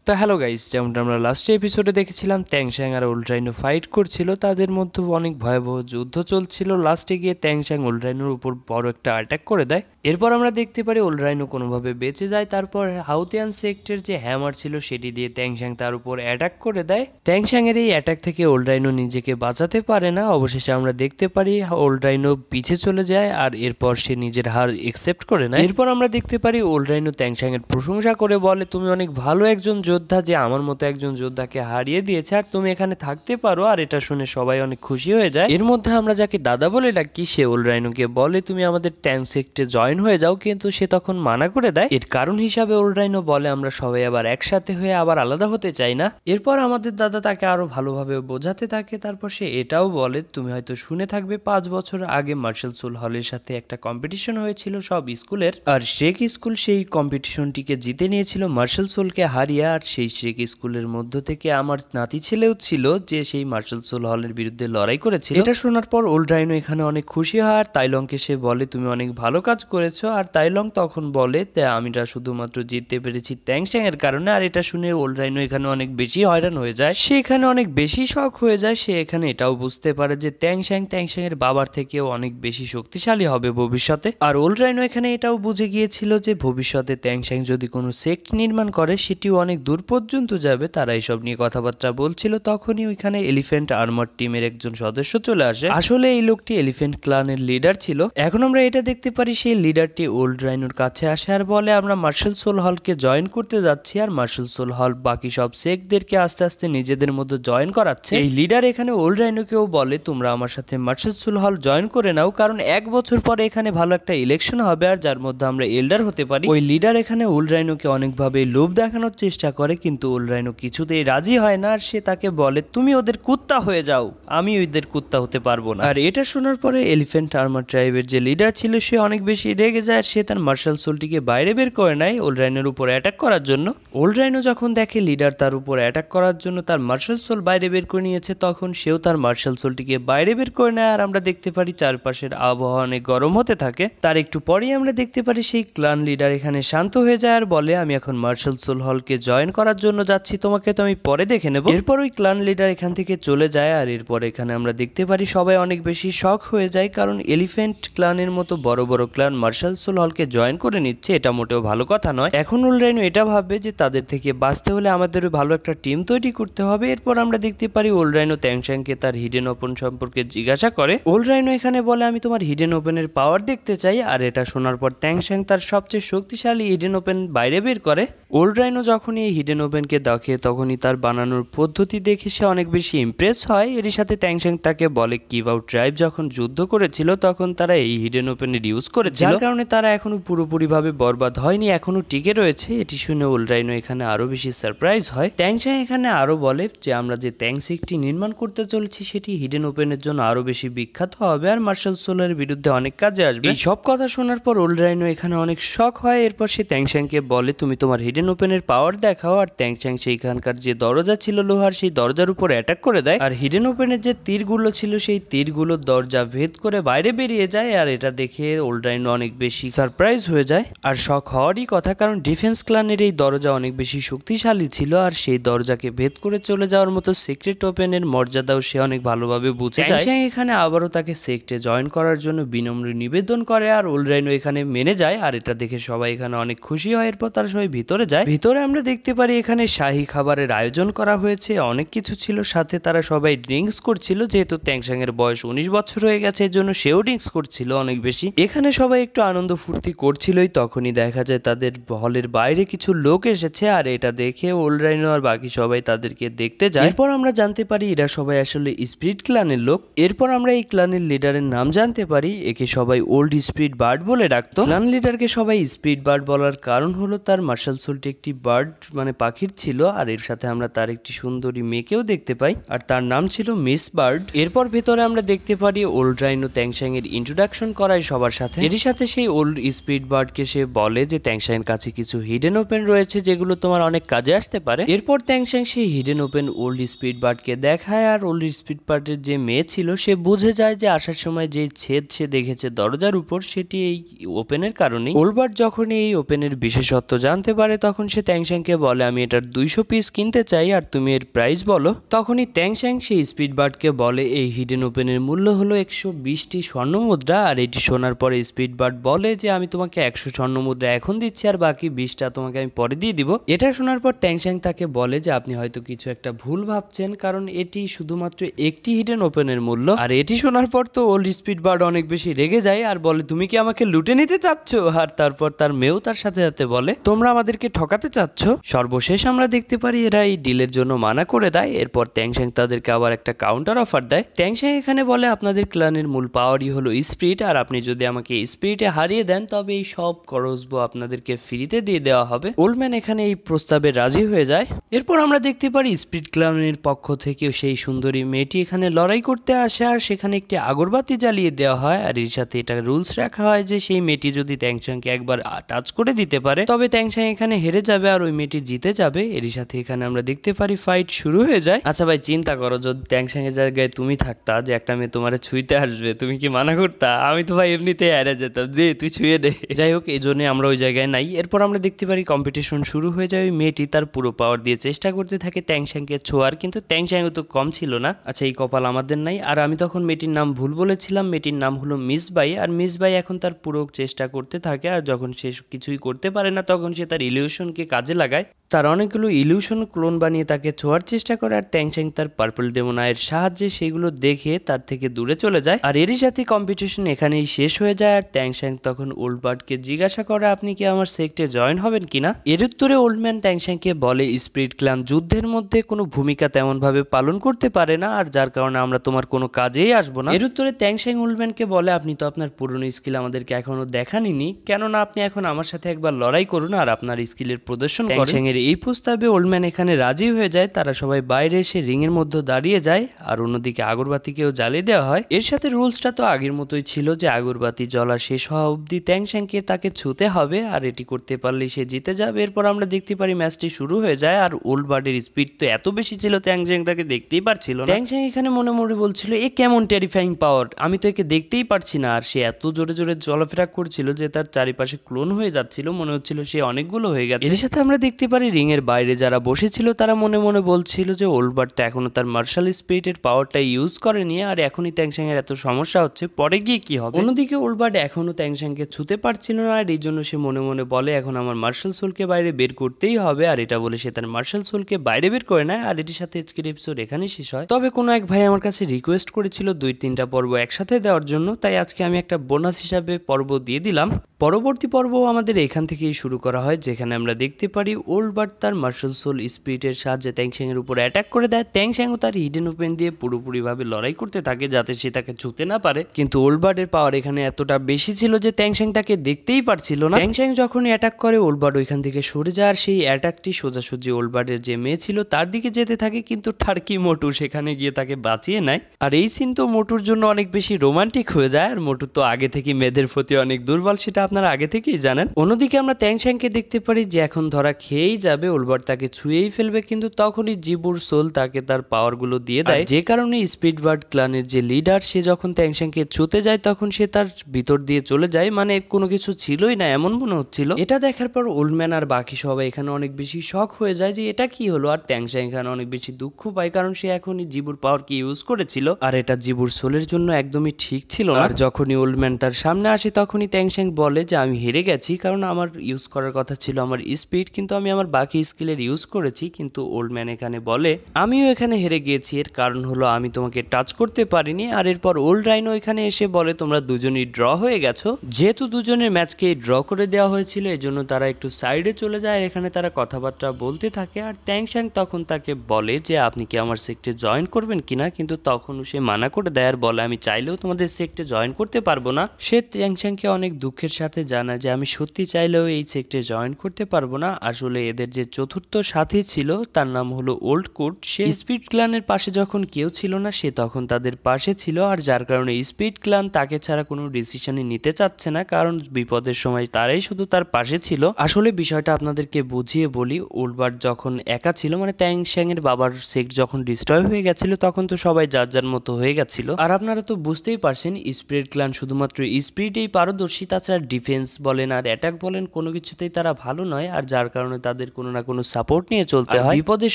তো hello guys, যেমনটা আমরা লাস্ট এপিসোডে দেখেছিলাম ট্যাংশ্যাং আর ওল্ড রাইনো ফাইট করছিল, তাদের মধ্যে অনেক ভয়াবহ যুদ্ধ চলছিল। লাস্টে গিয়ে ট্যাংশ্যাং ওল্ড রাইনোর উপর বড় একটা অ্যাটাক করে দেয়। এরপর আমরা দেখতে পারি ওল্ড রাইনো কোনোভাবে বেঁচে যায়। তারপর হাউতিয়ান সেক্টর যে হ্যামার ছিল সেটি দিয়ে ট্যাংশ্যাং তার উপর অ্যাটাক করে দেয়। ট্যাংশ্যাংয়ের এই অ্যাটাক থেকে ওল্ড রাইনো নিজেকে বাঁচাতে পারে না। অবশেষে আমরা দেখতে পারি ওল্ড রাইনো পিছে চলে যায় আর এরপর সে নিজের হার একসেপ্ট করে নেয়। এরপর আমরা দেখতে পারি ওল্ড রাইনো ট্যাংশ্যাংয়ের প্রশংসা করে বলে, তুমি অনেক ভালো একজন যোদ্ধা, যে আমার মতো একজন যোদ্ধাকে হারিয়ে দিয়েছে, আর তুমি এখানে থাকতে পারো। আর এটা শুনে সবাই অনেক খুশি হয়ে যায়। এর মধ্যে আমরা যাকে দাদা বলে ডাকি সে ওল্ড রাইনোকে বলে, তুমি আমাদের ট্যাঙ্ক সেক্টরে জয়েন হয়ে যাও, কিন্তু সে তখন মানা করে দেয়। এর কারণ হিসাবে ওল্ড রাইনো বলে, আমরা সবাই আবার একসাথে হয়ে আবার আলাদা হতে চাই না। এরপর আমাদের দাদা তাকে আরো ভালোভাবে বোঝাতে থাকে। তারপর সে এটাও বলে, তুমি হয়তো শুনে থাকবে 5 বছর আগে মার্শাল সোল হলের সাথে একটা কম্পিটিশন হয়েছিল সব স্কুলের, আর শেখ স্কুল সেই কম্পিটিশনটিকে জিতে নিয়েছিল মার্শাল সোলকে হারিয়ে। আর সেই শেখ স্কুলের মধ্য থেকে আমার নাতি ছেলেও ছিল যে সেই মার্শাল সোল হলের বিরুদ্ধে লড়াই করেছিল। এটা শোনার পর ওল্ড রাইনো এখানে অনেক খুশি হয় আর তাইলংকে সে বলে, তুমি অনেক ভালো কাজ করেছো। আর তাইলং তখন বলে, আমরা শুধুমাত্র জিততে পেরেছি ট্যাংশ্যাং এর কারণে। আর এটা শুনে ওল্ড রাইনো এখানে অনেক বেশি হয়রান হয়ে যায়। সে এখানে অনেক বেশি শক হয়ে যায়। সে এখানে এটাও বুঝতে পারে যে ট্যাংশ্যাং এর বাবার থেকেও অনেক বেশি শক্তিশালী হবে ভবিষ্যতে। আর ওল্ড রাইনো এখানে এটাও বুঝে গিয়েছিল যে ভবিষ্যতে ট্যাংশ্যাং যদি কোনো সেক্ট নির্মাণ করে সেটিও অনেক দূর পর্যন্ত যাবে। তারা এইসব নিয়ে কথাবার্তা বলছিল, তখনই ওইখানে এলিফ্যান্ট আর্মার টিমের একজন সদস্য চলে আসে। আসলে এই লোকটি এলিফ্যান্ট ক্লানের লিডার ছিল। এখন আমরা এটা দেখতে পারি সেই লিডারটি ওল্ড রাইনোর কাছে আসে আর বলে, আমরা মার্শাল সোল হলকে জয়েন করতে যাচ্ছি। আর মার্শাল সোল হল বাকি সব সেক্টদেরকে আস্তে আস্তে নিজেদের মধ্যে জয়েন করাচ্ছে। এই লিডার এখানে ওল্ড রাইনোকেও বলে, তোমরা আমার সাথে মার্শাল সোল হল জয়েন করে নাও, কারণ 1 বছর পরে এখানে ভালো একটা ইলেকশন হবে আর যার মধ্যে আমরা এল্ডার হতে পারি। ওই লিডার এখানে ওল্ড রাইনোকে অনেকভাবে লোভ দেখানোর চেষ্টা করে, কিন্তু ওল্ড রাইনো কিছুতেই রাজি হয় না। আর সে তাকে বলে, তুমি ওদের কুত্তা হয়ে যাও, আমি ওদের কুত্তা হতে পারবো না। আর এটা শোনার পরে এলিফ্যান্ট আর্মার ট্রাইবের যে লিডার ছিল সে অনেক বেশি রেগে যায় আর সে তার মার্শাল সোলটিকে বাইরে বের করে নেয় ওল্ড রাইনোর উপর অ্যাটাক করার জন্য। ওল্ড রাইনো যখন দেখে লিডার তার উপর অ্যাটাক করার জন্য তার মার্শাল সোল বাইরে বের করে নিয়েছে, তখন সেও তার মার্শাল সোলটিকে বাইরে বের করে নেয়। আর আমরা দেখতে পারি চারপাশের আবহাওয়া অনেক গরম হতে থাকে। তার একটু পরেই আমরা দেখতে পারি সেই ক্লান লিডার এখানে শান্ত হয়ে যায় আর বলে, আমি এখন মার্শাল সোল হলকে জয়েন করার জন্য যাচ্ছি, তোমাকে তো আমি পরে দেখে নেব। এরপর ওই ক্লান লিডার এখান থেকে চলে যায়। আর এরপর এখানে আমরা দেখতে পারি সবাই অনেক বেশি শক হয়ে যায়, কারণ এলিফ্যান্ট ক্লানের মতো বড় বড় ক্লান মার্শাল সোল হলকে জয়েন করে নিচ্ছে, এটা মোটেও ভালো কথা নয়। এখন ওল্ড রাইনো এটা ভাববে যে তাদের থেকে বাঁচতে হলে আমাদের ভালো একটা টিম তৈরি করতে হবে। এরপর আমরা দেখতে পারি ওল্ড রাইনো ট্যাংশ্যাংকে তার হিডেন ওপেন সম্পর্কে জিজ্ঞাসা করে। ওল্ড রাইনো এখানে বলে, আমি তোমার হিডেন ওপেনের পাওয়ার দেখতে চাই। আর এটা শোনার পর ট্যাংশ্যাং তার সবচেয়ে শক্তিশালী হিডেন ওপেন বাইরে বের করে। ওল্ড রাইনো যখনই এই হিডেন ওপেনকে দেখে তখনই তার বানানোর পদ্ধতি দেখে সে অনেক বেশি ইমপ্রেস হয়। এরই সাথে ট্যাংশ্যাং তাকে বলে, কিভাউ ট্রাইব যখন যুদ্ধ করেছিল তখন তারা এই হিডেন ওপেনের ইউজ করেছিল, যার কারণে তারা এখনো পুরোপুরিভাবে বরবাদ হয়নি, এখনো টিকে রয়েছে। এটি শুনে ওল্ড রাইনো এখানে আরো বেশি সারপ্রাইজ হয়। ট্যাংশ্যাং এখানে আরো বলে যে আমরা যে ট্যাঙ্ক সেক্টটি নির্মাণ করতে চলেছি সেটি হিডেন ওপেনের জন্য আরো বেশি বিখ্যাত হবে আর মার্শাল সোলের বিরুদ্ধে অনেক কাজে আসবে। এই সব কথা শোনার পর ওল্ড রাইনো এখানে অনেক শক হয়। এরপর সে ট্যাংশ্যাংকে বলে, তুমি তোমার হিডেন ওপেনের পাওয়ার দেখাও। আর ট্যাংশ্যাং সেইখানকার যে দরজা ছিল লোহার, সেই দরজার উপর অ্যাটাক করে দেয়। আর হিডেন ওপেনের যে তীরগুলো ছিল সেই তীরগুলো দরজা ভেদ করে বাইরে বেরিয়ে যায়। আর এটা দেখে ওল্ড রাইনো অনেক বেশি সারপ্রাইজ হয়ে যায়। আর শক হওয়ারই কথা, কারণ ডিফেন্স ক্লানের এই দরজা অনেক বেশি শক্তিশালী ছিল আর সেই দরজাকে ভেদ করে চলে যাওয়ার মতো সিক্রেট ওপেনের মর্যাদাও সে অনেক ভালোভাবে বুঝে যায়। এখানে আবারও তাকে সেক্টে জয়েন করার জন্য বিনম্র নিবেদন করে আর ওল্ড রাইনো এখানে মেনে যায়। আর এটা দেখে সবাই এখানে অনেক খুশি হয়। এরপর তারা সবাই ভিতরে যায়। ভিতরে আমরা দেখতে পারি এখানে শাহী খাবারের আয়োজন করা হয়েছে, অনেক কিছু ছিল, সাথে তারা সবাই ড্রিঙ্কস করছিল। যেহেতু ট্যাংশ্যাং এর বয়স 19 বছর হয়ে গেছে, এর জন্য সেও ড্রিঙ্কস করছিল অনেক বেশি। এখানে সবাই একটু আনন্দ ফুর্তি করছিলই, তখনই দেখা যায় তাদের হলের বাইরে কিছু লোক এসেছে। আর এটা দেখে ওল্ড রাইনো আর বাকি সবাই তাদেরকে দেখতে যায়। এরপর আমরা জানতে পারি এরা সবাই আসলে স্পিরিট ক্লানের লোক। এরপর আমরা এই ক্লানের লিডারের নাম জানতে পারি, একে সবাই ওল্ড স্পিরিট বার্ড বলে ডাকতো। ক্লান লিডারকে সবাই স্পিরিট বার্ড বলার কারণ হলো তার মার্শাল সোলটি একটি বার্ড মানে পাখির ছিল। আর এর সাথে আমরা তার একটি সুন্দরী মেয়েকেও দেখতে পাই আর তার নাম ছিল মিস বার্ড। এরপর ভেতরে আমরা দেখতে পারি ওল্ড রাইনো ট্যাংশ্যাং এর ইন্ট্রোডাকশন করায় সবার সাথে। এরই সাথে সেই ওল্ড স্পিরিট বার্ডকে সে বলে যে ট্যাংশ্যাং এর কাছে কিছু হিডেন ওপেন রয়েছে যেগুলো তোমার অনেক কাজে আসতে পারে। এরপর ট্যাংশ্যাং সেই হিডেন ওপেন ওল্ড স্পিরিট বার্ডকে দেখায় আর ওল্ড স্পিরিট বার্ডের যে মেয়ে ছিল সে বুঝে যায় যে আসার সময় যে ছেদ সে দেখেছে দরজার উপর সেটি এই ওপেনের কারণেই। ওল্ড বার্ড যখন এই ওপেনের বিশেষত্ব জানতে পারে তখন সে ট্যাংশ্যাংকে বলে, বলে আমি এটার 200 পিস কিনতে চাই আর তুমি এর প্রাইস বলো। তখনই ট্যাং শ্যাং সেই স্পিড বার্ডকে বলে এই হিডেন ওপেনের মূল্য হলো 120টি স্বর্ণ মুদ্রা। আর এটি শোনার পরে স্পিড বার্ড বলে যে আমি তোমাকে 100 স্বর্ণ মুদ্রা এখন দিচ্ছি আর বাকি 20টা তোমাকে আমি পরে দিয়ে দিব। এটা শোনার পর ট্যাং শ্যাং তাকে বলে যে আপনি হয়তো কিছু একটা ভুল ভাবছেন, কারণ এটি শুধুমাত্র একটি হিডেন ওপেনের মূল্য। আর এটি শোনার পর তো ওল্ড স্পিড বার্ড অনেক বেশি রেগে যায় আর বলে তুমি কি আমাকে লুটে নিতে চাচ্ছ? আর তারপর তার মেয়েও তার সাথে সাথে বলে তোমরা আমাদেরকে ঠকাতে চাচ্ছ। সর্বশেষ আমরা দেখতে পারি এরা এই ডিলের জন্য মানা করে দেয়। এরপর ট্যাং শ্যাং তাদেরকে আবার একটা কাউন্টার অফার দেয়। ট্যাং শ্যাং এখানে বলে আপনাদের ক্লানের মূল পাওয়ারই হলো স্পিরিট, আর আপনি যদি আমাকে স্পিরিটে হারিয়ে দেন তবে এই সব করসবো আপনাদেরকে ফ্রিতে দিয়ে দেওয়া হবে। ওল্ডম্যান এখানে এই প্রস্তাবে রাজি হয়ে যায়। এরপর আমরা দেখতে পারি স্পিরিট ক্লানের পক্ষ থেকেও সেই সুন্দরী মেয়েটি এখানে লড়াই করতে আসে আর সেখানে একটি আগরবাতি জ্বালিয়ে দেওয়া হয়। আর এর সাথে এটা রুলস রাখা হয় যে সেই মেয়েটি যদি ট্যাং শ্যাংকে একবার টাচ করে দিতে পারে তবে ট্যাং শ্যাং এখানে হেরে যাবে আর ওই মেয়েটি জিতে যাবে। এর সাথে এখানে আমরা দেখতে পারি ফাইট শুরু হয়ে যায়। আচ্ছা ভাই চিন্তা করো যদি ট্যাং শ্যাং এর জায়গায় তুমি থাকতা, যে একটা মেয়ে তোমারে ছুঁইতে আসবে, তুমি কি মানা করতা? আমি তো ভাই এমনিতেই হেরে যেতাম, যে তুই ছুঁয়ে দে। যাই হোক এই জন্য আমরা ওই জায়গায় নাই। এরপর আমরা দেখতে পারি কম্পিটিশন শুরু হয়ে যায়। ওই মেয়েটি তার পুরো পাওয়ার দিয়ে চেষ্টা করতে থাকে ট্যাং শ্যাংকে ছোঁয়ার, কিন্তু ট্যাং শ্যাং তো কম ছিল না। আচ্ছা এই কপাল আমাদের নাই। আর আমি তখন মেয়েটির নাম ভুল বলেছিলাম, মেয়েটির নাম হলো মিস বাই। আর মিস বাই এখন তার পুরো চেষ্টা করতে থাকে আর যখন সে কিছুই করতে পারে না তখন সে তার ইলিউশনকে কাজে লাগায়। তার অনেকগুলো ইলিউশন ক্লোন বানিয়ে তাকে ছোঁয়ার চেষ্টা করে আর ট্যাং শ্যাং তার পার্পল ডেমন আয়ের সাহায্যে সেগুলো দেখে তার থেকে দূরে চলে যায়। আর এরই সাথে কম্পিটিশন এখানেই শেষ হয়ে যায়। আর ট্যাং শ্যাং তখন ওল্ড বার্ডকে জিজ্ঞাসা করে আপনি কি আমার সেক্টে জয়েন হবেন কিনা। এর উত্তরে ওল্ডম্যান ট্যাং শ্যাংকে বলে স্পিরিট ক্লান যুদ্ধের মধ্যে কোনো ভূমিকা তেমন ভাবে পালন করতে পারে না আর যার কারণে আমরা তোমার কোনো কাজেই আসবো না। এর উত্তরে ট্যাং শ্যাং ওল্ডম্যানকে বলে আপনি তো আপনার পুরনো স্কিল আমাদেরকে এখনো দেখাননি, কেননা আপনি এখন আমার সাথে একবার লড়াই করুন আর আপনার স্কিলের প্রদর্শন করেন। এই প্রস্তাবে ওল্ডম্যান এখানে রাজি হয়ে যায়। তারা সবাই বাইরে এসে রিং এর মধ্যে দাঁড়িয়ে যায় আর অন্যদিকে আগরবাতিকেও জ্বালিয়ে দেওয়া হয়। এর সাথে রুলসটা তো আগের মতোই ছিল যে আগরবাতি জ্বলা শেষ হওয়া অবধি ট্যাং শ্যাংকে তাকে ছুঁতে হবে আর এটি করতে পারলেই সে জিতে যাবে। এরপর আমরা দেখতে পারি ম্যাচটি শুরু হয়ে যায় আর ওল্ড বার্ডের স্পিড তো এত বেশি ছিল ট্যাং শ্যাং তাকে দেখতেই পারছিল না। ট্যাং শ্যাং এখানে মনে মনে বলছিল এ কেমন টেরিফাইং পাওয়ার, আমি তো একে দেখতেই পারছি না। আর সে এত জোরে জোরে চলাফেরা করছিল যে তার চারিপাশে ক্লোন হয়ে যাচ্ছিল, মনে হচ্ছিল সে অনেকগুলো হয়ে গেছে। এর সাথে আমরা দেখতে পারি রিং এর বাইরে যারা বসেছিল তারা মনে মনে বলছিল যে ওল্ড বার্ডটা এখনো তার মার্শাল স্পিরিটের পাওয়ারটা ইউজ করেনি আর এখনই ট্যাং শ্যাং এর এত সমস্যা হচ্ছে, পরে গিয়ে কি হবে। অন্যদিকে ওল্ড বার্ড এখনো ট্যাং শ্যাংকে ছুতে পারছিল না আর এই জন্য সে মনে মনে বলে এখন আমার মার্শাল সোলকে বাইরে বের করতেই হবে। আর এটা বলে সে তার মার্শাল সোলকে বাইরে বের করে নেয়। আর এটির সাথে আজকের এপিসোড এখানেই শেষ হয়। তবে কোনো এক ভাই আমার কাছে রিকোয়েস্ট করেছিল 2-3টা পর্ব একসাথে দেওয়ার জন্য, তাই আজকে আমি একটা বোনাস হিসাবে পর্ব দিয়ে দিলাম। পরবর্তী পর্ব আমাদের এখান থেকেই শুরু করা হয়, যেখানে আমরা দেখতে পারি ওল্ড বার্ড তার মার্শাল সোল স্পিরিটের সাহায্যে ট্যাং শ্যাং এর উপর অ্যাটাক করে দেয়। ট্যাং শ্যাংও তার হিডেন ওপেন দিয়ে পুরোপুরিভাবে লড়াই করতে থাকে যাতে সে তাকে ছুঁতে না পারে, কিন্তু ওল্ড বার্ডের পাওয়ার এখানে এতটা বেশি ছিল যে ট্যাং শ্যাং তাকে দেখতেই পারছিল না। ট্যাং শ্যাং যখনই অ্যাটাক করে ওল্ড বার্ড ওইখান থেকে সরে যায় আর সেই অ্যাটাকটি সোজাসুজি ওল্ড বার্ডের যে মেয়ে ছিল তার দিকে যেতে থাকে, কিন্তু টার্কি মোটু সেখানে গিয়ে তাকে বাঁচিয়ে নেয়। আর এই সিন তো মোটুর জন্য অনেক বেশি রোমান্টিক হয়ে যায়। আর মোটু তো আগে থেকে মেয়েদের প্রতি অনেক দুর্বল, সেটা আপনারা আগে থেকেই জানেন। অন্যদিকে আমরা ট্যাং শ্যাংকে দেখতে পারি যে এখন ধরা খেয়েই যাবে, ওল্ড বার্ড তাকে ছুঁয়েই ফেলবে, কিন্তু তখনই জিবুর সোল তাকে তার পাওয়ার গুলো দিয়ে দেয়, যে কারণে স্পিড বার্ড ক্লানের যে লিডার সে যখন ট্যাং শ্যাংকে ছুঁতে যায় তখন সে তার ভিতর দিয়ে চলে যায়, মানে কোনো কিছু ছিলই না এমন মনে হচ্ছিল। এটা দেখার পর ওল্ডম্যান আর বাকি সবাই এখানে অনেক বেশি শক হয়ে যায় যে এটা কি হলো। আর ট্যাং শ্যাং এখানে অনেক বেশি দুঃখ পায় কারণ সে এখনই জিবুর পাওয়ার কি ইউজ করেছিল আর এটা জিবুর সোলের জন্য একদমই ঠিক ছিল না। আর যখনই ওল্ডম্যান তার সামনে আসে তখনই ট্যাং শ্যাং বলে যে আমি হেরে গেছি, কারণ আমার ইউজ করার কথা ছিল আমার স্পিড, কিন্তু আমি আমার বাকি স্কিলের ইউজ করেছি। কিন্তু ওল্ডম্যান এখানে বলে আমিও এখানে হেরে গিয়েছি, এর কারণ হলো আমি তোমাকে টাচ করতে পারিনি। আর এরপর ওল্ড রাইনো এখানে এসে বলে তোমরা দুজনই ড্র হয়ে গেছো, যেহেতু দুজনের ম্যাচকে ড্র করে দেওয়া হয়েছিল এজন্য তারা একটু সাইডে চলে যায়। এখানে তারা কথাবার্তা বলতে থাকে আর ট্যাং শ্যাং তখন তাকে বলে যে আপনি কি আমার সেক্টে জয়েন করবেন কিনা, কিন্তু তখন সে মানা করে দেয় আর বলে আমি চাইলেও তোমাদের সেক্টে জয়েন করতে পারবো না। সে ট্যাং শ্যাংকে অনেক দুঃখের সাথে জানায় যে আমি সত্যি চাইলেও এই সেক্টে জয়েন করতে পারবো না। আসলে এদের যে চতুর্থ সাথী ছিল তার নাম হলো ওল্ড কোট, সে স্পিড ক্লানের পাশে যখন কেউ ছিল না সে তখন তাদের পাশে ছিল, আর যার কারণে স্পিড ক্লান তাকে ছাড়া কোনো ডিসিশনই নিতে চাচ্ছে না, কারণ বিপদের সময় তারাই শুধু তার পাশে ছিল। আসলে বিষয়টা আপনাদেরকে বুঝিয়ে বলি, ওল্ড বার্ড যখন একা ছিল, মানে ট্যাং শ্যাং এর বাবার সেক্ট যখন ডিস্ট্রয় হয়ে গেছিল তখন তো সবাই যার যার মতো হয়ে গেছিল। আর আপনারা তো বুঝতেই পারছেন স্পিরিট ক্লান শুধুমাত্র স্পিরিটেই পারদর্শী, তাছাড়া ডিফেন্স বলেন আর অ্যাটাক বলেন কোনো কিছুতেই তারা ভালো নয়, আর যার কারণে তাদের কোনো না কোনো সাপোর্ট নিয়ে চলতে হয়। বিপদের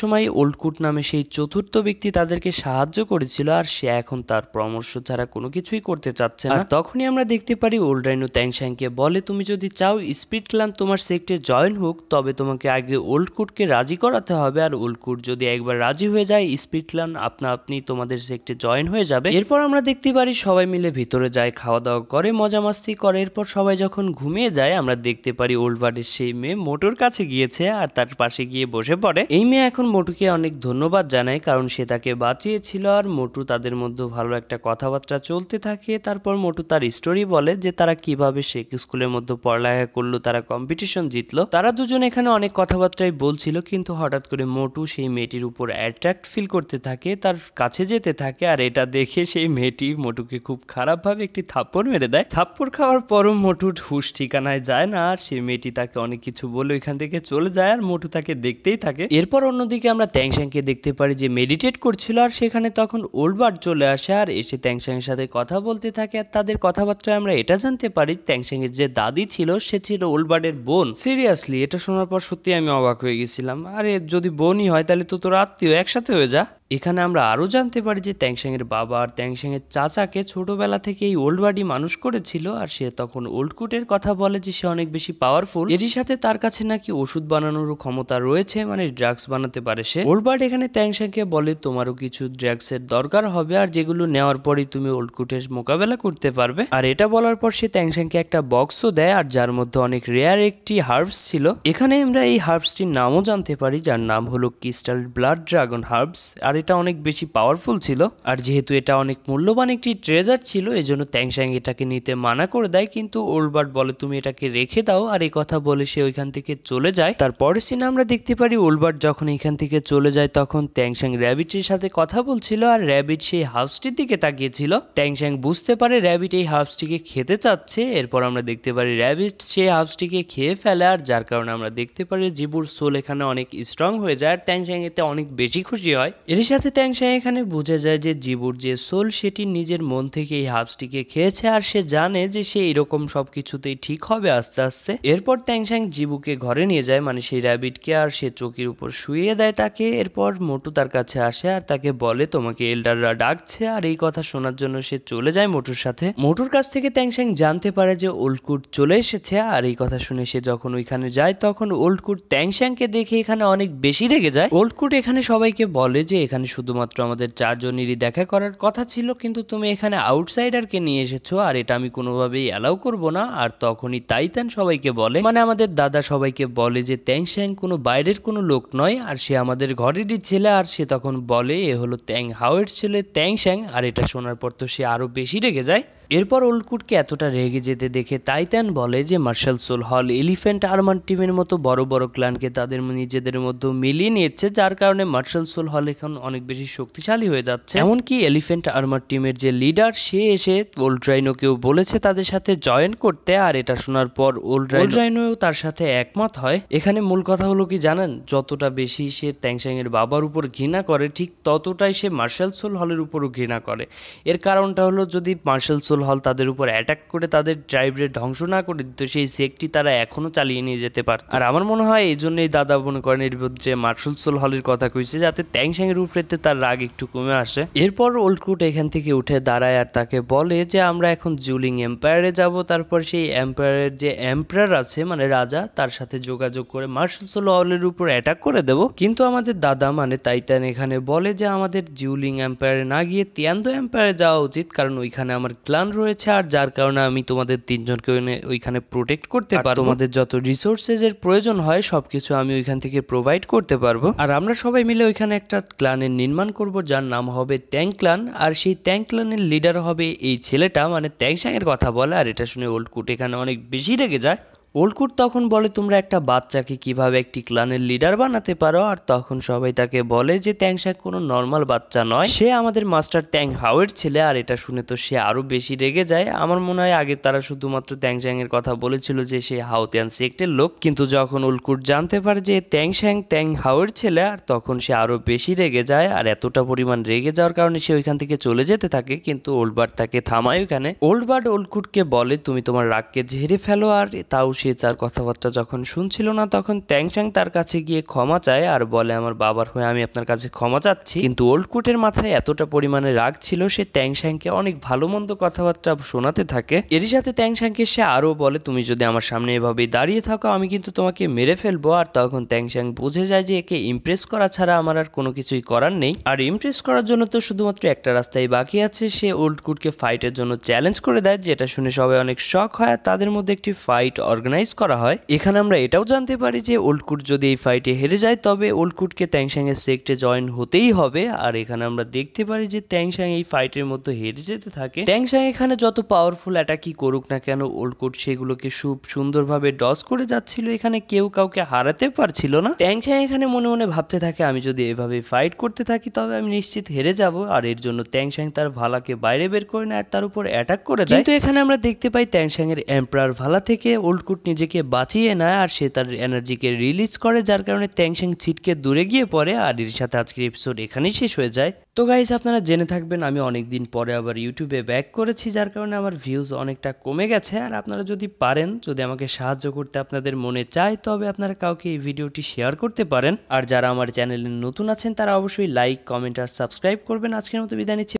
সময় ওল্ডকুট নামে সেই চতুর্থ ব্যক্তি তাদেরকে সাহায্য করেছিল, আর সে এখন তার পরামর্শ ছাড়া কোনো কিছুই করতে চাচ্ছে না। আর তখনই আমরা দেখতে পারি ওল্ড রাইনো ট্যাংশাংকে বলে, তুমি যদি চাও স্পিড ক্লান তোমার সেক্টে জয়েন হোক, তবে তোমাকে আগে ওল্ডকুটকে রাজি করাতে হবে। আর ওল্ডকুট যদি একবার রাজি হয়ে যায়, স্পিড ক্লান আপনি তোমাদের সেক্টে জয়েন হয়ে যাবে। এরপর আমরা দেখতে পারি সবাই মিলে ভিতরে যায়, খাওয়া দাওয়া করে, মজা মাস্তি করে। এরপর সবাই যখন ঘুমিয়ে যায়, আমরা দেখতে পারি ওল্ড বার্ডের সেই মেয়ে মোটুর কাছে গিয়েছে আর তার পাশে গিয়ে বসে পড়ে। এই মেয়ে এখন মোটুকে অনেক ধন্যবাদ জানায়, কারণ সে তাকে বাঁচিয়েছিল। আর মোটু তাদের মধ্যে ভালো একটা কথাবার্তা চলতে থাকে। তারপর মোটু তার স্টোরি বলে যে তারা কিভাবে শেখ স্কুলের মধ্যে পড়ালেখা করলো, তারা কম্পিটিশন জিতলো। তারা দুজন এখানে অনেক কথাবার্তাই বলছিল, কিন্তু হঠাৎ করে মোটু সেই মেয়েটির উপর অ্যাট্রাক্ট ফিল করতে থাকে, তার কাছে যেতে থাকে। আর এটা দেখে সেই মেয়েটি মোটুকে খুব খারাপভাবে একটি থাপ্পড় মেরে দেয়। থাপ্পড় খাওয়ার পরও মোটুর হুশ ঠিকানায় যায় না, আর সেই মেয়েটি তাকে অনেক কিছু বলে ওইখান থেকে চলে যায়, আর মোটু তাকে দেখতেই থাকে। এরপর অন্যদিকে আমরা ট্যাংশাংকে দেখতে পারি যে মেডিটেট করছিল, আর সেখানে তখন ওল্ড বার্ড চলে আসে আর এসে ট্যাংশাংয়ের সাথে কথা বলতে থাকে। আর তাদের কথাবার্তায় আমরা এটা জানতে পারি ট্যাংশাংয়ের যে দাদি ছিল সে ছিল ওল্ড বার্ডের বোন। সিরিয়াসলি এটা শোনার পর সত্যি আমি অবাক হয়ে গেছিলাম। আরে যদি বোনই হয় তাহলে তো তোর আত্মীয়, একসাথে হয়ে যা। এখানে আমরা আরও জানতে পারি যে ট্যাংশাংয়ের বাবা আর ট্যাংশাংয়ের চাচাকে ছোটবেলা থেকে এই ওল্ড বার্ডই মানুষ করেছিল, আর সে তখন ওল্ডকুটের কথা বলে যে সে অনেক বেশি পাওয়ারফুল, এরই সাথে তার কাছে নাকি ওষুধ বানানোরও ক্ষমতা রয়েছে, মানে ড্রাগস বানাতে পারে সে। ওল্ড বার্ড এখানে ট্যাংশাংকে বলে তোমারও কিছু ড্রাগসের দরকার হবে, আর যেগুলো নেওয়ার পরই তুমি ওল্ডকুটের মোকাবেলা করতে পারবে। আর এটা বলার পর সে ট্যাংশাংকে একটা বক্সও দেয়, আর যার মধ্যে অনেক রেয়ার একটি হার্বস ছিল। এখানে আমরা এই হার্বসটির নামও জানতে পারি, যার নাম হলো ক্রিস্টাল ব্লাড ড্রাগন হার্বস। আর এটা অনেক বেশি পাওয়ারফুল ছিল, আর যেহেতু এটা অনেক মূল্যবান একটি ট্রেজার ছিল, এজন্য ট্যাংশাং এটাকে নিতে মানা করে দেয়। কিন্তু ওল্ড বার্ড বলে তুমি এটাকে রেখে দাও, আর এই কথা বলে সে ওইখান থেকে চলে যায়। তারপরের সিনে আমরা দেখতে পারি ওল্ড বার্ড যখন এখান থেকে চলে যায়, তখন ট্যাংশাং র্যাবিটের সাথে কথা বলছিল, আর র্যাবিট সেই হাউসটির দিকে তাকিয়েছিল। ট্যাংশাং বুঝতে পারে র্যাবিট এই হাউসটিকে খেতে চাচ্ছে। এরপর আমরা দেখতে পারি র্যাবিট সেই হাউসটিকে খেয়ে ফেলে, আর যার কারণে আমরা দেখতে পারি জিবুর সোল এখানে অনেক স্ট্রং হয়ে যায়, আর ট্যাংশাং এতে অনেক বেশি খুশি হয়। এর সাথে ট্যাংশাং এখানে বুঝে যায় যে জিবুর যে সোল সেটি নিজের মন থেকে এই হাবসটিকে খেয়েছে, আর সে জানে যে সে এরকম সবকিছুতেই ঠিক হবে আস্তে আস্তে। এরপর ট্যাংশাং জিবুকে ঘরে নিয়ে যায়, মানে সেই র্যাবিটকে, আর সে চৌকির উপর শুইয়ে দেয় তাকে। এরপর মোটু তার কাছে আসে আর তাকে বলে তোমাকে এল্ডাররা ডাকছে, আর এই কথা শোনার জন্য সে চলে যায় মোটুর সাথে। মোটুর কাছ থেকে ট্যাংশাং জানতে পারে যে ওল্ডকুট চলে এসেছে, আর এই কথা শুনে সে যখন ওইখানে যায় তখন ওল্ডকুট ট্যাংশাংকে দেখে এখানে অনেক বেশি রেগে যায়। ওল্ডকুট এখানে সবাইকে বলে যে এখানে শুধুমাত্র আমাদের চারজনেরই দেখা করার কথা ছিল, কিন্তু তুমি এখানে আউটসাইডারকে নিয়ে এসেছো, আর এটা আমি কোনোভাবেই অ্যালাউ করব না। আর তখনই টাইটান সবাইকে বলে, মানে আমাদের দাদা সবাইকে বলে যে ট্যাংশাং কোনো বাইরের কোনো লোক নয়, আর সে আমাদের ঘরেরই ছেলে। আর সে তখন বলে এ হলো ট্যাং হাওয়ের ছেলে ট্যাংশাং, আর এটা শোনার পর তো সে আরো বেশি রেগে যায়। এরপর ওল্ডকুটকে এতটা রেগে যেতে দেখে টাইটান বলে যে মার্শাল সোল হল এলিফ্যান্ট আর্মার টিমের মতো বড় বড় ক্লানকে তাদের নিজেদের মধ্যে মিলিয়ে নিয়েছে, যার কারণে মার্শাল সোল হল এখন অনেক বেশি শক্তিশালী হয়ে যাচ্ছে। এমনকি এলিফ্যান্ট আর্মার টিমের যে লিডার সে এসে ওল্ড রাইনোকেও বলেছে তাদের সাথে জয়েন করতে, আর এটা শোনার পর ওল্ড রাইনোও তার সাথে একমত হয়। এখানে মূল কথা হলো কি জানেন, যতটা বেশি সে ট্যাংশাং এর বাবার উপর ঘৃণা করে, ঠিক ততটাই সে মার্শাল সোল হলের উপরও ঘৃণা করে। এর কারণটা হলো যদি মার্শাল সোল হল তাদের উপর অ্যাটাক করে তাদের ট্রাইবের ধ্বংস না করে দিত, সেই সেক্টটি তারা এখনো চালিয়ে নিয়ে যেতে পারত। আর আমার মনে হয় এই জন্যই দাদা মনে করেন এর বিরুদ্ধে মার্শাল সোল হলের কথা কইছে, যাতে ট্যাংশাং এর উপরে তার রাগ একটু কমে আসে। এরপর ওল্ডকুট এখান থেকে উঠে দাঁড়ায় আর তাকে বলে যে আমরা এখন জুলিং এম্পায়ারে যাব। তারপর সেই এম্পায়ারের যে এম্পায়ার আছে মানে রাজা, তার সাথে যোগাযোগ করে মার্শাল সোল হলের উপর অ্যাটাক করে দেব। কিন্তু আমাদের দাদা মানে টাইটান এখানে বলে যে আমাদের জিউলিং এম্পায়ারে না গিয়ে তিয়ান্দো এম্পায়ারে যাওয়া উচিত, কারণ ওইখানে আমার ক্লান রয়েছে, আর যার কারণে আমি তোমাদের তিনজনকে ওইখানে প্রোটেক্ট করতে পারবো। তোমাদের যত রিসোর্সেস এর প্রয়োজন হয় সবকিছু আমি ওইখান থেকে প্রোভাইড করতে পারবো। আর আমরা সবাই মিলে ওইখানে একটা ক্লানের নির্মাণ করব, যার নাম হবে ট্যাং ক্লান, আর সেই ট্যাং ক্লানের লিডার হবে এই ছেলেটা, মানে ট্যাংশাং এর কথা বলে। আর এটা শুনে ওল্ডকুট এখানে অনেক বেশি রেগে যায়। ওল্ডকুট তখন বলে তোমরা একটা বাচ্চাকে কিভাবে একটি ক্লানের লিডার বানাতে পারো, আর তখন সবাই তাকে বলে যে ট্যাংশাং কোনো নর্মাল বাচ্চা নয়, সে আমাদের মাস্টার ট্যাং হাওয়ের ছেলে। আর এটা শুনে তো সে আরো বেশি রেগে যায়। আমার মনে হয় আগে তারা শুধুমাত্র ট্যাংশাং এর কথা বলেছিল যে সে হাওতিয়ান সেক্টের লোক, কিন্তু যখন ওল্ডকুট জানতে পারে যে ট্যাংশাং ট্যাং হাওয়ের ছেলে, আর তখন সে আরো বেশি রেগে যায়। আর এতটা পরিমাণ রেগে যাওয়ার কারণে সে ওইখান থেকে চলে যেতে থাকে, কিন্তু ওল্ড বার্ড তাকে থামায় ওখানে। ওল্ড বার্ড ওল্ডকুটকে বলে তুমি তোমার রাগকে ঝেড়ে ফেলো, আর তাও সে সে তার কথাবার্তা যখন শুনছিল না তখন ট্যাংশাং তার কাছে গিয়ে ক্ষমা চায় আর বলে আমার বাবার হয়ে আমি আপনার কাছে ক্ষমা চাচ্ছি। কিন্তু ওল্ড কুটের মাথায় এতটা পরিমাণে রাগ ছিল সে ট্যাংশাংকে অনেক ভালো মন্দ কথাবার্তা শোনাতে থাকে। এরই সাথে ট্যাংশাংকে সে আরো বলে তুমি যদি আমার সামনে এভাবে দাঁড়িয়ে থাকো আমি কিন্তু তোমাকে মেরে ফেলবো। আর তখন ট্যাংশাং বুঝে যায় যে একে ইমপ্রেস করা ছাড়া আমার আর কোনো কিছুই করার নেই। আর ইমপ্রেস করার জন্য তো শুধুমাত্র একটা রাস্তাই বাকি আছে, সে ওল্ড কুটকে ফাইটের জন্য চ্যালেঞ্জ করে দেয়, যেটা শুনে সবাই অনেক শক হয়। তাদের মধ্যে একটি ফাইট অর্গানাইজ করা হয়। এখানে আমরা এটাও জানতে পারি যে ওল্ড কুট যদি এই ফাইটে হেরে যায় তবে ওল্ড কুটকে ট্যাংশাং এর সেক্টে জয়েন হতেই হবে। আর এখানে আমরা দেখতে পারি যে ট্যাংশাং এই ফাইটের মধ্যে হেরে যেতে থাকে। ট্যাংশাং এখানে যত পাওয়ারফুল অ্যাটাকই করুক না কেন ওল্ড কুট সেগুলোকে খুব সুন্দরভাবে ডজ করে যাচ্ছিল, এখানে কেউ কাউকে হারাতে পারছিল না। ট্যাংশাং এখানে মনে মনে ভাবতে থাকে আমি যদি এভাবে ফাইট করতে থাকি তবে আমি নিশ্চিত হেরে যাব। আর এর জন্য ট্যাংশাং তার ভালাকে বাইরে বের করে নেয় আর তার উপর অ্যাটাক করে দেয়। কিন্তু এখানে আমরা দেখতে পাই ট্যাংশাং এর এম্পারার ভালা থেকে ওল্ড কুট নিজেকে বাঁচিয়ে নেয় আর সে তার এনার্জিকে রিলিজ করে, যার কারণে ট্যাংশাং ছিটকে দূরে গিয়ে পড়ে। আর এর সাথে আজকের এপিসোড এখানেই শেষ হয়ে যায়। তো গাইস আপনারা জেনে থাকবেন আমি অনেকদিন পরে আবার ইউটিউবে ব্যাক করেছি, যার কারণে আমার ভিউজ অনেকটা কমে গেছে। আর আপনারা যদি পারেন, যদি আমাকে সাহায্য করতে আপনাদের মনে চায় তবে আপনারা কাউকে এই ভিডিওটি শেয়ার করতে পারেন। আর যারা আমার চ্যানেলে নতুন আছেন তারা অবশ্যই লাইক, কমেন্ট আর সাবস্ক্রাইব করবেন। আজকের মতো বিদায় নিচ্ছি।